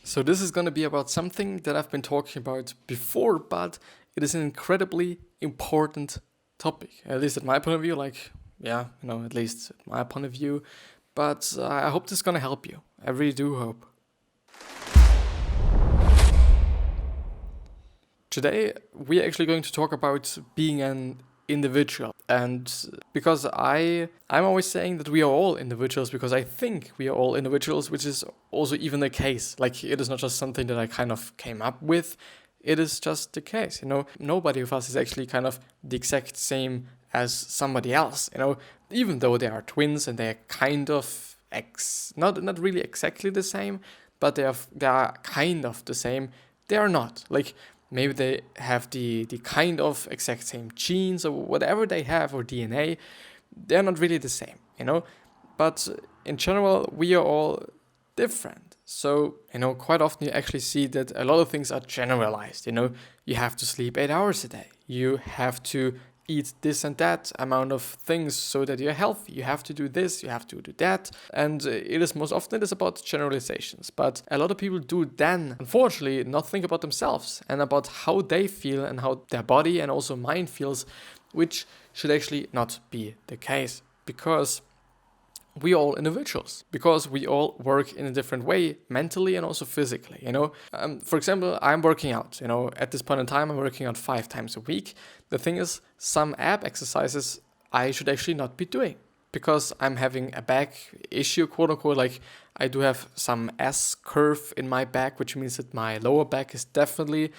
So this is going to be about something that I've been talking about before, but it is an incredibly important topic, at least at my point of view, at least at my point of view. But I hope this is going to help you. I really do hope. Today, we're actually going to talk about being an individual. And because I'm always saying that we are all individuals, because I think we are all individuals, which is also even the case. Like, it is not just something that I kind of came up with. It is just the case, Nobody of us is actually kind of the exact same as somebody else, Even though they are twins and they're kind of not really exactly the same, but they are kind of the same. They are not. Like, maybe they have the kind of exact same genes or whatever they have, or DNA. They're not really the same, But in general, we are all different. So, quite often you actually see that a lot of things are generalized, You have to sleep 8 hours a day. You have to eat this and that amount of things so that you're healthy. You have to do this, you have to do that. And it is most often about generalizations. But a lot of people do then, unfortunately, not think about themselves and about how they feel and how their body and also mind feels, which should actually not be the case. Because we are all individuals, because we all work in a different way, mentally and also physically, For example, I'm working out, at this point in time, I'm working out 5 times a week. The thing is, some ab exercises I should actually not be doing because I'm having a back issue, quote unquote. Like, I do have some S curve in my back, which means that my lower back is definitely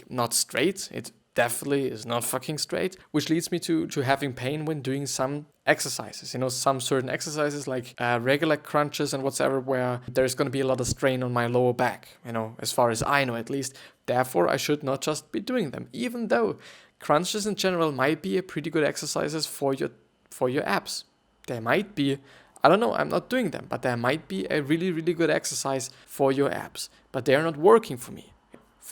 not straight. It definitely is not fucking straight, which leads me to having pain when doing some exercises, some certain exercises like regular crunches and whatsoever, where there's going to be a lot of strain on my lower back, as far as I know at least. Therefore, I should not just be doing them, even though crunches in general might be a pretty good exercises for your abs. They might be, I don't know, I'm not doing them, but there might be a really, really good exercise for your abs, but they're not working for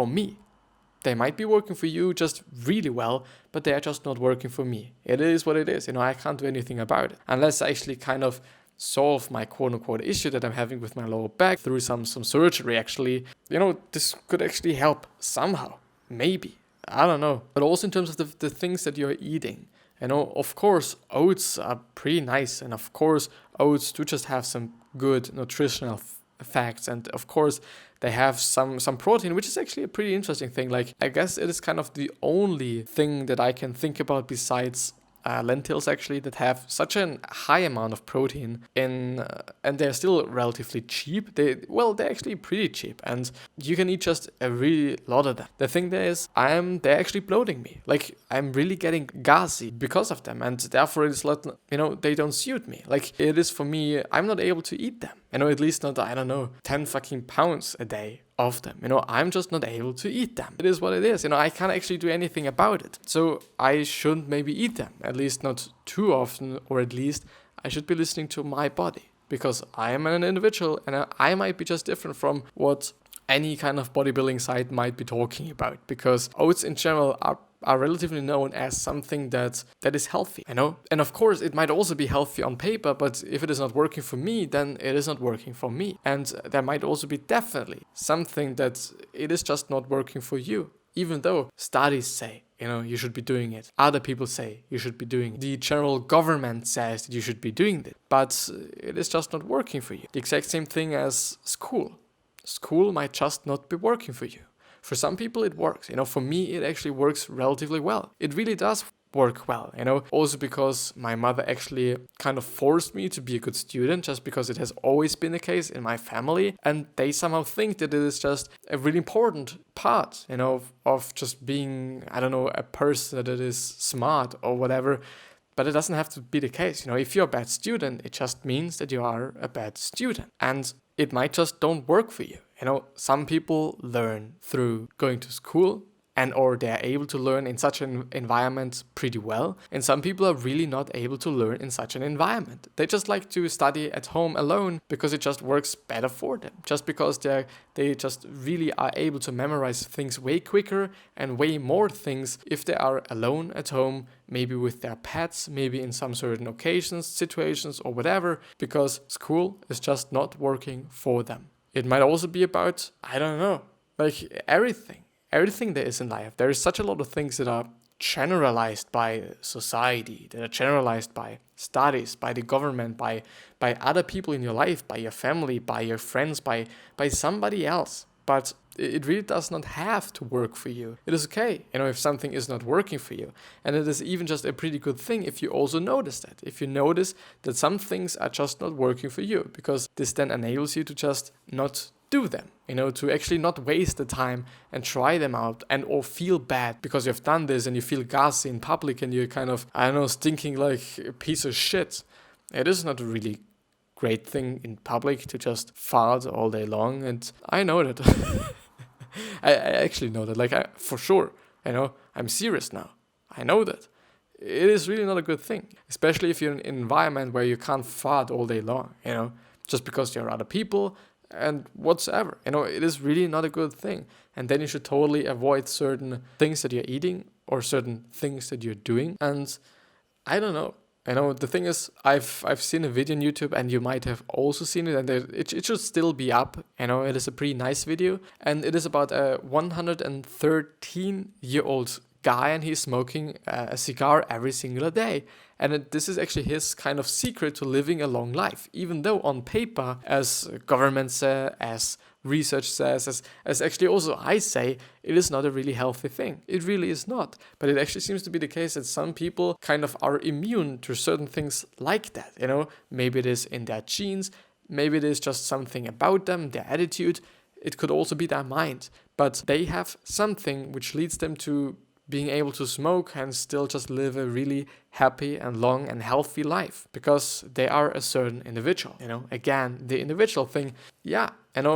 me. They might be working for you just really well, but they are just not working for me. It is what it is. I can't do anything about it. Unless I actually kind of solve my quote-unquote issue that I'm having with my lower back through some surgery, actually. This could actually help somehow. Maybe. I don't know. But also in terms of the things that you're eating. Of course, oats are pretty nice. And of course, oats do just have some good nutritional facts, and of course they have some protein, which is actually a pretty interesting thing. Like, I guess it is kind of the only thing that I can think about besides lentils, actually, that have such a high amount of protein in, and they're still relatively cheap. They're actually pretty cheap, and you can eat just a really lot of them. The thing there is, they're actually bloating me. Like, I'm really getting gassy because of them, and therefore it's they don't suit me. Like, it is for me, I'm not able to eat them. At least not, 10 fucking pounds a day of them. I'm just not able to eat them. It is what it is. I can't actually do anything about it. So I shouldn't maybe eat them, at least not too often, or at least I should be listening to my body, because I am an individual and I might be just different from what any kind of bodybuilding site might be talking about, because oats in general are relatively known as something that is healthy, And of course, it might also be healthy on paper, but if it is not working for me, then it is not working for me. And there might also be definitely something that it is just not working for you, even though studies say, you should be doing it. Other people say you should be doing it. The general government says that you should be doing it, but it is just not working for you. The exact same thing as school. School might just not be working for you. For some people it works, for me it actually works relatively well. It really does work well, also because my mother actually kind of forced me to be a good student, just because it has always been the case in my family, and they somehow think that it is just a really important part, of just being, a person that is smart or whatever. But it doesn't have to be the case. If you're a bad student, it just means that you are a bad student. And it might just don't work for you. Some people learn through going to school, or they're able to learn in such an environment pretty well. And some people are really not able to learn in such an environment. They just like to study at home alone because it just works better for them. Just because they just really are able to memorize things way quicker and way more things if they are alone at home, maybe with their pets, maybe in some certain occasions, situations, or whatever, because school is just not working for them. It might also be about, I don't know, like everything there is in life. There is such a lot of things that are generalized by society, that are generalized by studies, by the government, by other people in your life, by your family, by your friends, by somebody else. But it really does not have to work for you. It is okay, if something is not working for you. And it is even just a pretty good thing if you also notice that. If you notice that some things are just not working for you, because this then enables you to just not do them, to actually not waste the time and try them out and or feel bad because you've done this and you feel gassy in public and you're kind of, stinking like a piece of shit. It is not a really great thing in public to just fart all day long, and I know that. I actually know that, for sure, I'm serious now. I know that. It is really not a good thing, especially if you're in an environment where you can't fart all day long, just because there are other people and whatsoever. It is really not a good thing. And then you should totally avoid certain things that you're eating or certain things that you're doing. And I don't know. The thing is, I've seen a video on YouTube, and you might have also seen it, and it should still be up. It is a pretty nice video, and it is about a 113-year-old guy, and he's smoking a cigar every single day. And this is actually his kind of secret to living a long life, even though on paper, as government says, as research says, as actually also I say, it is not a really healthy thing. It really is not. But it actually seems to be the case that some people kind of are immune to certain things like that. Maybe it is in their genes, maybe it is just something about them, their attitude. It could also be their mind. But they have something which leads them to being able to smoke and still just live a really happy and long and healthy life because they are a certain individual. Again, the individual thing. Yeah, and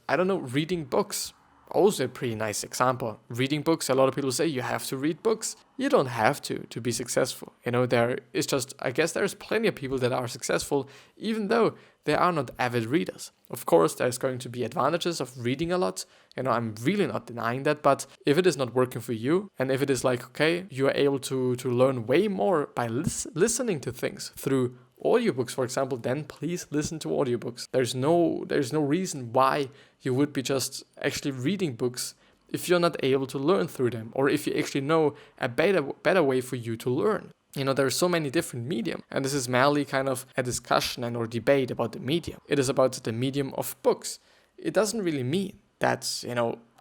I don't know, reading books, also a pretty nice example. Reading books, a lot of people say you have to read books. You don't have to be successful. There is just, I guess there's plenty of people that are successful even though they are not avid readers. Of course, there's going to be advantages of reading a lot. I'm really not denying that, but if it is not working for you, and if it is okay, you are able to learn way more by listening to things through audiobooks, for example, then please listen to audiobooks. There's no reason why you would be just actually reading books if you're not able to learn through them, or if you actually know a better way for you to learn. There are so many different medium, and this is merely kind of a discussion and or debate about the medium. It is about the medium of books. It doesn't really mean that,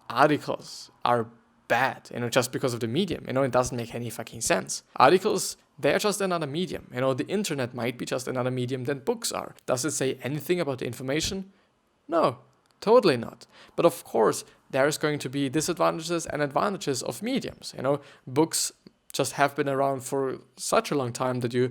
articles are bad, just because of the medium. It doesn't make any fucking sense. Articles, they're just another medium. The internet might be just another medium than books are. Does it say anything about the information? No, totally not. But of course, there's going to be disadvantages and advantages of mediums. Books just have been around for such a long time that you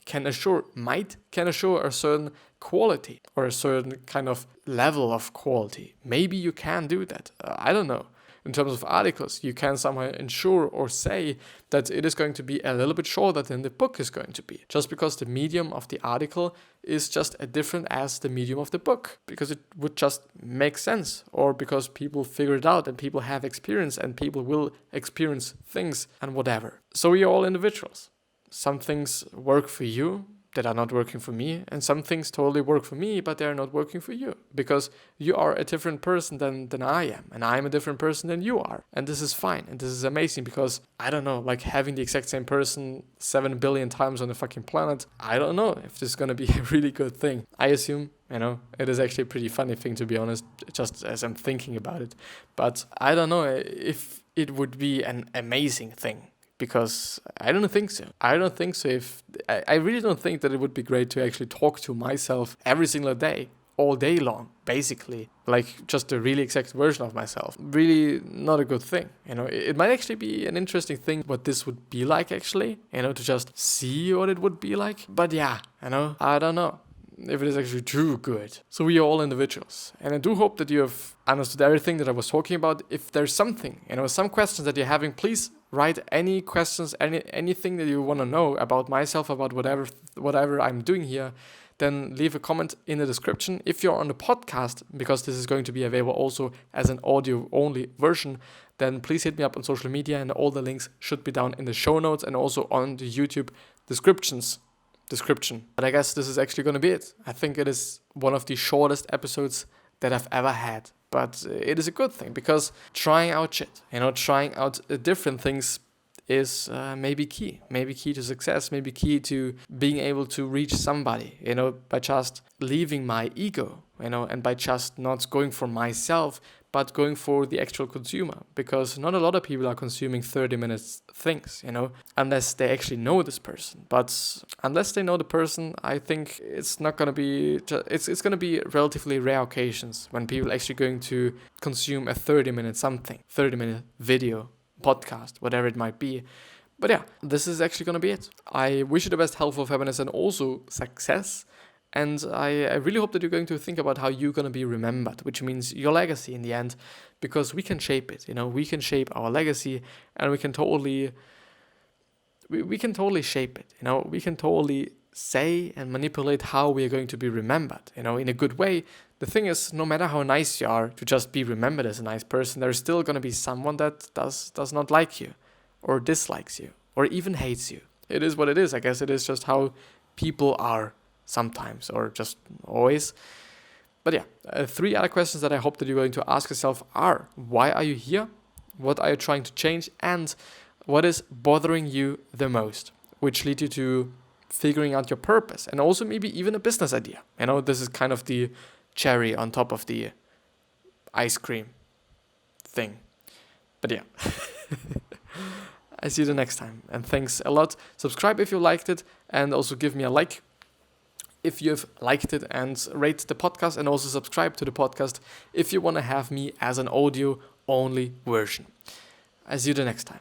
can assure a certain quality or a certain kind of level of quality. Maybe you can do that. I don't know. In terms of articles, you can somehow ensure or say that it is going to be a little bit shorter than the book is going to be, just because the medium of the article is just as different as the medium of the book, because it would just make sense, or because people figure it out and people have experience and people will experience things and whatever. So we are all individuals. Some things work for you that are not working for me, and some things totally work for me, but they're not working for you, because you are a different person than I am, and I'm a different person than you are, and this is fine, and this is amazing, because I don't know, having the exact same person 7 billion times on the fucking planet, I don't know if this is gonna be a really good thing. I assume, it is actually a pretty funny thing, to be honest, just as I'm thinking about it, but I don't know if it would be an amazing thing. Because I don't think so. I really don't think that it would be great to actually talk to myself every single day, all day long, basically. Just a really exact version of myself. Really not a good thing. It might actually be an interesting thing what this would be like, actually. To just see what it would be like. But yeah, I don't know if it is actually too good. So we are all individuals. And I do hope that you have understood everything that I was talking about. If there's something, some questions that you're having, please write any questions, anything that you want to know about myself, about whatever I'm doing here, then leave a comment in the description. If you're on the podcast, because this is going to be available also as an audio-only version, then please hit me up on social media, and all the links should be down in the show notes and also on the YouTube description. But I guess this is actually going to be it. I think it is one of the shortest episodes that I've ever had. But it is a good thing, because trying out shit, trying out different things is maybe key to success, maybe key to being able to reach somebody, by just leaving my ego, and by just not going for myself, but going for the actual consumer. Because not a lot of people are consuming 30 minutes things, unless they actually know this person. But unless they know the person, I think it's not going to be, it's going to be relatively rare occasions when people are actually going to consume a 30-minute video, podcast, whatever it might be. But yeah, this is actually going to be it. I wish you the best health, of happiness, and also success. And I really hope that you're going to think about how you're going to be remembered, which means your legacy in the end, because we can shape it. We can shape our legacy, and we can totally shape it. We can totally say and manipulate how we are going to be remembered, in a good way. The thing is, no matter how nice you are to just be remembered as a nice person, there's still going to be someone that does not like you, or dislikes you, or even hates you. It is what it is. I guess it is just how people are sometimes, or just always. But yeah, 3 other questions that I hope that you're going to ask yourself are: why are you here? What are you trying to change? And what is bothering you the most? Which lead you to figuring out your purpose, and also maybe even a business idea. This is kind of the cherry on top of the ice cream thing. But yeah, I see you the next time, and thanks a lot. Subscribe if you liked it, and also give me a like if you've liked it, and rate the podcast, and also subscribe to the podcast if you want to have me as an audio only version. I see you the next time.